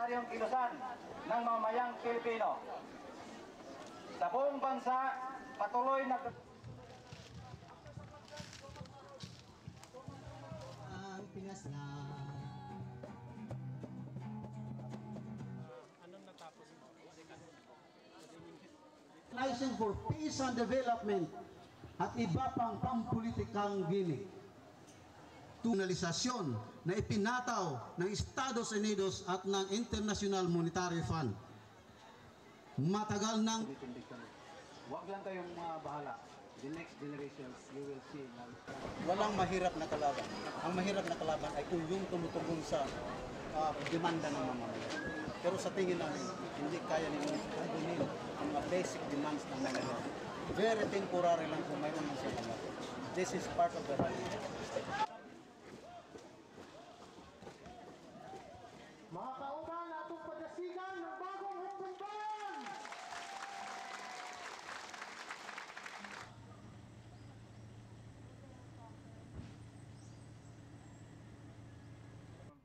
ordinaryong kilusan ng mamamayang Pilipino. Sa buong bansa, patuloy na ang Pinas na. Anong natapos mo? Organizing for Peace and Development at iba pang pampulitikang gimmick. Tunalisasyon na ipinataw ng Estados Unidos at ng International Monetary Fund. Matagal nang Huwag lang kayong bahala. The next generations, you will see. walang mahirap na kalaban. Ang mahirap na kalaban ay kung yung tumutugon sa demanda ng mamamayan. Pero sa tingin namin, hindi kaya ninyo kukunin ang mga basic demands ng mamamayan. Very temporary lang kung mayroon ng sila. This is part of the reality. Mga kauban, atong padasigan ng bagong hukumbayan!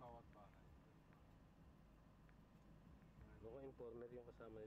Bawat bahay. Informer yung kasama